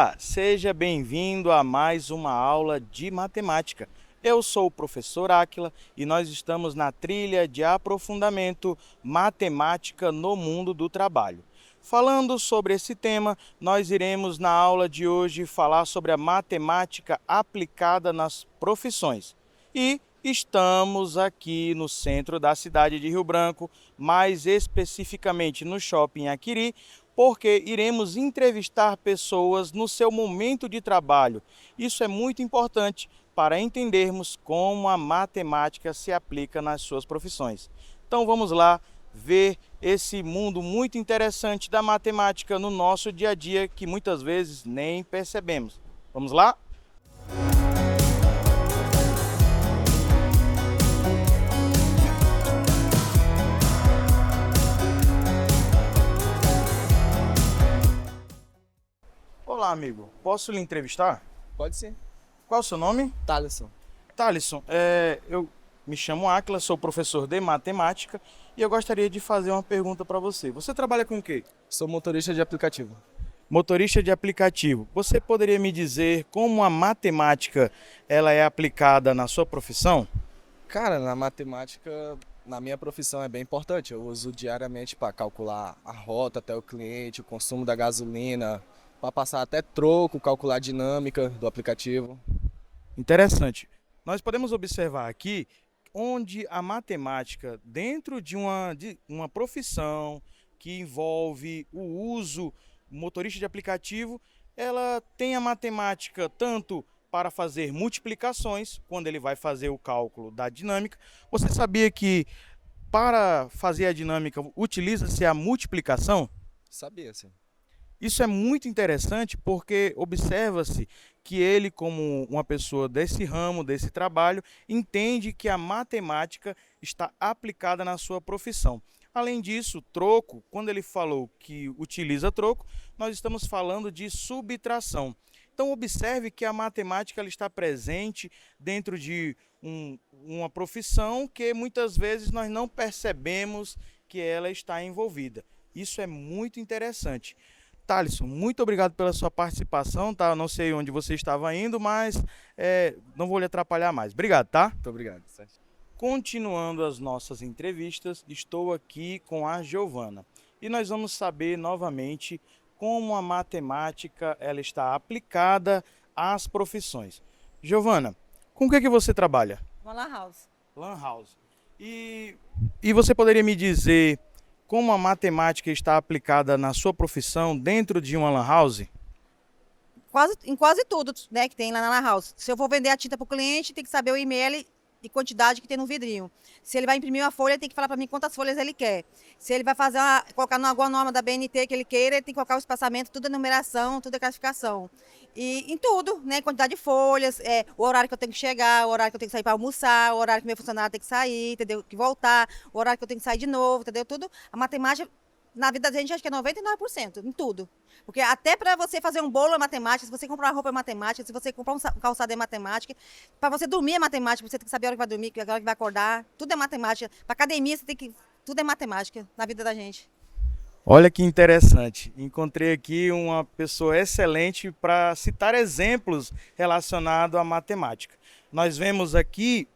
Olá, seja bem-vindo a mais uma aula de matemática. Eu sou o professor Áquila e nós estamos na trilha de aprofundamento Matemática no Mundo do Trabalho. Falando sobre esse tema, nós iremos na aula de hoje falar sobre a matemática aplicada nas profissões. E estamos aqui no centro da cidade de Rio Branco, mais especificamente no Shopping Aquiri, porque iremos entrevistar pessoas no seu momento de trabalho. Isso é muito importante para entendermos como a matemática se aplica nas suas profissões. Então vamos lá ver esse mundo muito interessante da matemática no nosso dia a dia que muitas vezes nem percebemos. Vamos lá? Olá, amigo. Posso lhe entrevistar? Pode ser. Qual é o seu nome? Thaleson. Thalisson, eu me chamo Áquila, sou professor de matemática e eu gostaria de fazer uma pergunta para você. Você trabalha com o quê? Sou motorista de aplicativo. Motorista de aplicativo. Você poderia me dizer como a matemática ela é aplicada na sua profissão? Cara, na matemática, na minha profissão é bem importante. Eu uso diariamente para calcular a rota até o cliente, o consumo da gasolina, para passar até troco, calcular a dinâmica do aplicativo. Interessante. Nós podemos observar aqui onde a matemática, dentro de uma profissão que envolve o uso motorista de aplicativo, ela tem a matemática tanto para fazer multiplicações, quando ele vai fazer o cálculo da dinâmica. Você sabia que para fazer a dinâmica utiliza-se a multiplicação? Sabia, sim. Isso é muito interessante porque observa-se que ele, como uma pessoa desse ramo, desse trabalho, entende que a matemática está aplicada na sua profissão. Além disso, troco, quando ele falou que utiliza troco, nós estamos falando de subtração. Então, observe que a matemática ela está presente dentro de uma profissão que muitas vezes nós não percebemos que ela está envolvida. Isso é muito interessante. Thalisson, muito obrigado pela sua participação, tá? Eu não sei onde você estava indo, mas não vou lhe atrapalhar mais. Obrigado, tá? Muito obrigado, Sérgio. Continuando as nossas entrevistas, estou aqui com a Giovana e nós vamos saber novamente como a matemática ela está aplicada às profissões. Giovana, com o que você trabalha? Uma lan house. Lan house. E você poderia me dizer como a matemática está aplicada na sua profissão dentro de uma lan house? Em quase tudo, né, que tem lá na lan house. Se eu for vender a tinta para o cliente, tem que saber o e-mail e quantidade que tem no vidrinho. Se ele vai imprimir uma folha, tem que falar para mim quantas folhas ele quer. Se ele vai colocar alguma norma da BNT que ele queira, ele tem que colocar o espaçamento, tudo é numeração, tudo é classificação. E em tudo, né, quantidade de folhas, o horário que eu tenho que chegar, o horário que eu tenho que sair para almoçar, o horário que meu funcionário tem que sair, entendeu? Que voltar, o horário que eu tenho que sair de novo, entendeu? Tudo. A matemática na vida da gente, acho que é 99%, em tudo. Porque até para você fazer um bolo é matemática, se você comprar uma roupa é matemática, se você comprar um calçado é matemática, para você dormir é matemática, você tem que saber a hora que vai dormir, a hora que vai acordar, tudo é matemática. Para academia, tudo é matemática na vida da gente. Olha que interessante. Encontrei aqui uma pessoa excelente para citar exemplos relacionados à matemática. Nós vemos aqui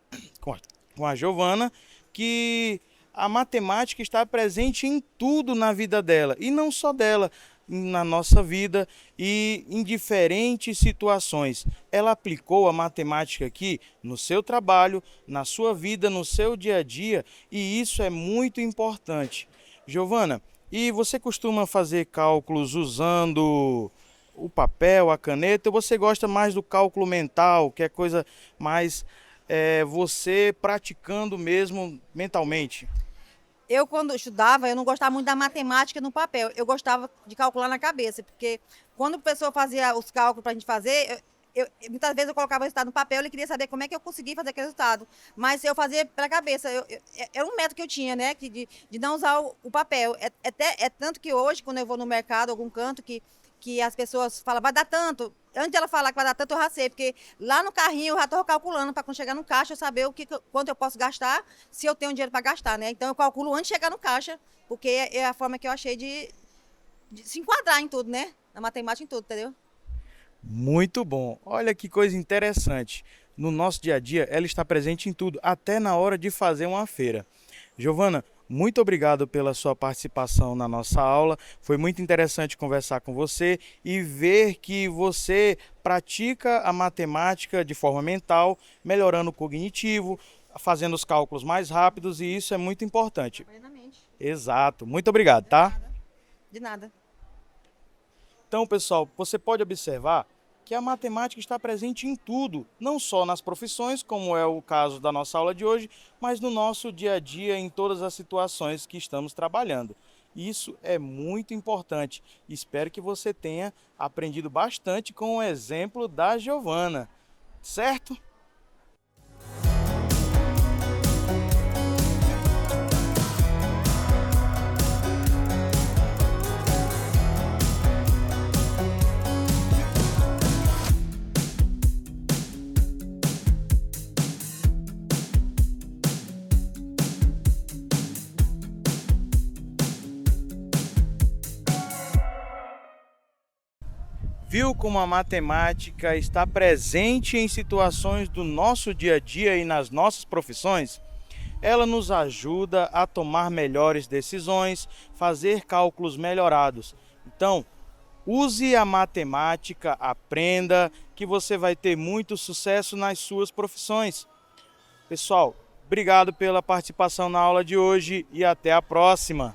com a Giovana que a matemática está presente em tudo na vida dela, e não só dela, na nossa vida e em diferentes situações. Ela aplicou a matemática aqui no seu trabalho, na sua vida, no seu dia a dia, e isso é muito importante. Giovana, e você costuma fazer cálculos usando o papel, a caneta, ou você gosta mais do cálculo mental, que é coisa mais você praticando mesmo mentalmente? Eu, quando estudava, eu não gostava muito da matemática no papel. Eu gostava de calcular na cabeça, porque quando a pessoa fazia os cálculos para a gente fazer, muitas vezes eu colocava o resultado no papel e queria saber como é que eu conseguia fazer aquele resultado. Mas eu fazia pela cabeça. Era um método que eu tinha, né? De não usar o papel. É tanto que hoje, quando eu vou no mercado, algum canto, que as pessoas falam, vai dar tanto. Antes de ela falar que vai dar tanto, eu já sei, porque lá no carrinho eu já estou calculando para quando chegar no caixa eu saber quanto eu posso gastar, se eu tenho dinheiro para gastar, né? Então eu calculo antes de chegar no caixa, porque é a forma que eu achei de se enquadrar em tudo, né? Na matemática, em tudo, entendeu? Muito bom. Olha que coisa interessante. No nosso dia a dia, ela está presente em tudo, até na hora de fazer uma feira. Giovana, muito obrigado pela sua participação na nossa aula. Foi muito interessante conversar com você e ver que você pratica a matemática de forma mental, melhorando o cognitivo, fazendo os cálculos mais rápidos, e isso é muito importante. Plenamente. Exato. Muito obrigado, tá? De nada. Então, pessoal, você pode observar que a matemática está presente em tudo, não só nas profissões, como é o caso da nossa aula de hoje, mas no nosso dia a dia, em todas as situações que estamos trabalhando. Isso é muito importante. Espero que você tenha aprendido bastante com o exemplo da Giovana, certo? Viu como a matemática está presente em situações do nosso dia a dia e nas nossas profissões? Ela nos ajuda a tomar melhores decisões, fazer cálculos melhorados. Então, use a matemática, aprenda, que você vai ter muito sucesso nas suas profissões. Pessoal, obrigado pela participação na aula de hoje e até a próxima!